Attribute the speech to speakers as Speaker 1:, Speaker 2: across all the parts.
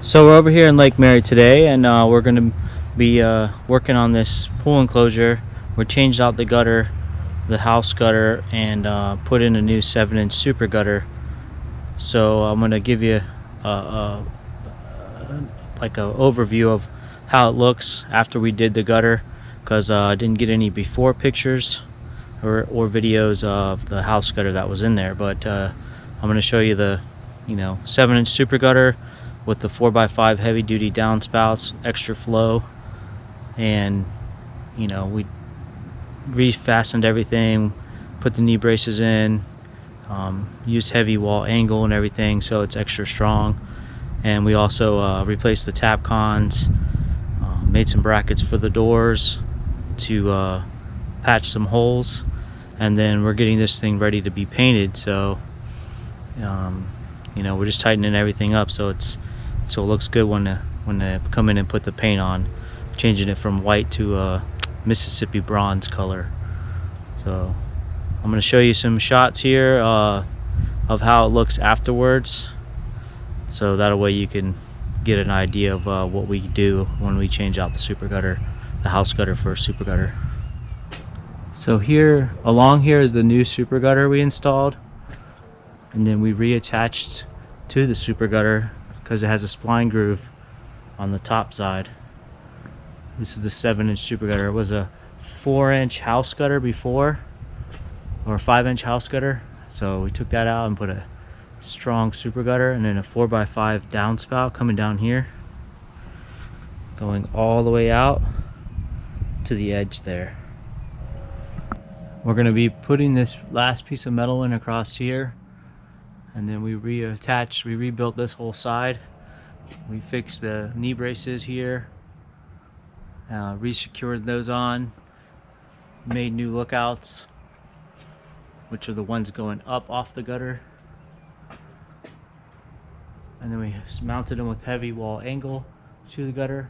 Speaker 1: So we're over here in Lake Mary today, and we're going to be working on this pool enclosure. We changed out the gutter, the house gutter, and put in a new 7-inch super gutter. So I'm going to give you like an overview of how it looks after we did the gutter, because I didn't get any before pictures or videos of the house gutter that was in there. But I'm going to show you the 7-inch super gutter with the 4x5 heavy duty downspouts, extra flow, and we refastened everything, put the knee braces in, used heavy wall angle and everything so it's extra strong. And we also replaced the tap cons, made some brackets for the doors to patch some holes, and then we're getting this thing ready to be painted. So we're just tightening everything up so it looks good when they come in and put the paint on, changing it from white to Mississippi bronze color. So I'm going to show you some shots here of how it looks afterwards, so that way you can get an idea of what we do when we change out the super gutter, the house gutter for a super gutter. So here, along here, is the new super gutter we installed, and then we reattached to the super gutter because it has a spline groove on the top side. This is the 7-inch super gutter. It was a 4-inch house gutter before, or a 5-inch house gutter. So we took that out and put a strong super gutter, and then a 4x5 downspout coming down here, going all the way out to the edge there. We're going to be putting this last piece of metal in across here, and then we rebuilt this whole side. We fixed the knee braces here, resecured those on, made new lookouts, which are the ones going up off the gutter, and then we mounted them with heavy wall angle to the gutter.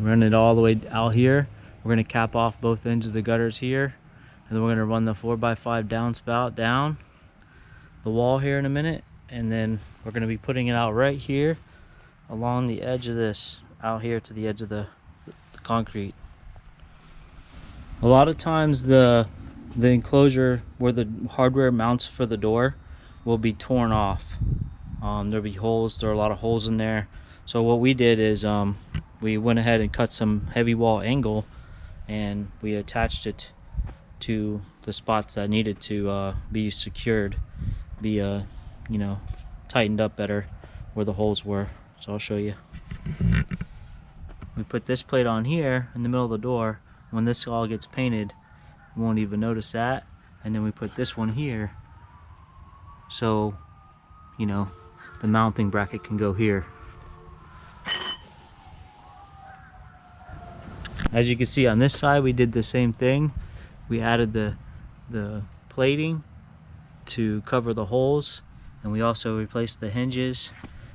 Speaker 1: Run it all the way out here. We're going to cap off both ends of the gutters here, and then we're going to run the 4x5 downspout down the wall here in a minute, and then we're going to be putting it out right here along the edge of this, out here to the edge of the concrete. A lot of times the enclosure where the hardware mounts for the door will be torn off. There'll be holes. There are a lot of holes in there. So what we did is we went ahead and cut some heavy wall angle, and we attached it to the spots that needed to be secured, be tightened up better where the holes were. So I'll show you. We put this plate on here in the middle of the door. When this all gets painted, you won't even notice that. And then we put this one here, so the mounting bracket can go here. As you can see on this side, we did the same thing. We added the plating to cover the holes, and we also replaced the hinges.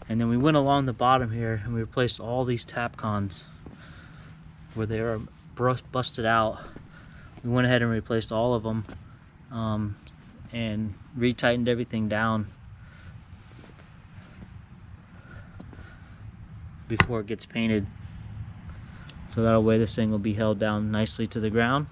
Speaker 1: And then we went along the bottom here and we replaced all these tap cons where they are busted out. We went ahead and replaced all of them, and retightened everything down before it gets painted. So that way this thing will be held down nicely to the ground.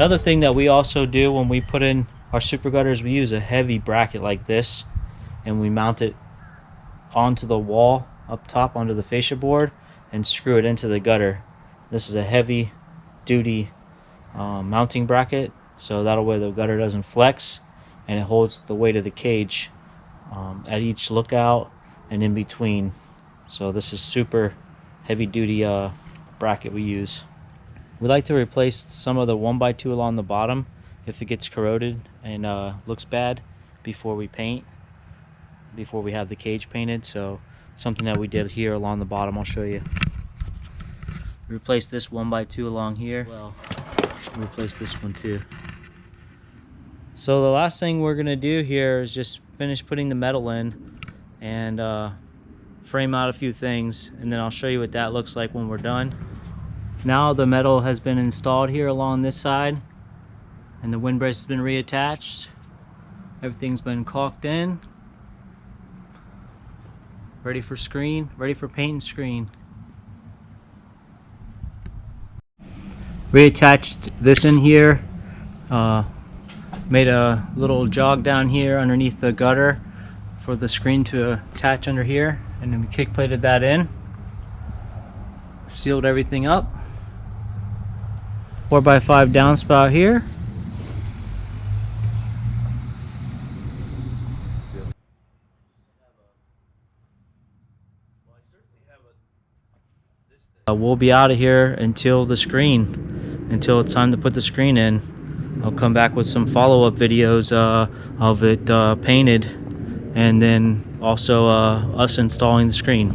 Speaker 1: Another thing that we also do when we put in our super gutters, we use a heavy bracket like this, and we mount it onto the wall up top onto the fascia board and screw it into the gutter. This is a heavy duty mounting bracket, so that way the gutter doesn't flex and it holds the weight of the cage at each lookout and in between. So this is super heavy duty bracket we use. We like to replace some of the 1x2 along the bottom if it gets corroded and looks bad before we paint, before we have the cage painted. So something that we did here along the bottom, I'll show you. Replace this 1x2 along here. Well, replace this one too. So the last thing we're gonna do here is just finish putting the metal in and frame out a few things, and then I'll show you what that looks like when we're done. Now the metal has been installed here along this side, and the wind brace has been reattached. Everything's been caulked in, ready for screen, ready for paint and screen. Reattached this in here, made a little jog down here underneath the gutter for the screen to attach under here, and then we kick plated that in, sealed everything up. 4x5 downspout here. We'll be out of here until the screen, until it's time to put the screen in. I'll come back with some follow-up videos of it painted, and then also us installing the screen.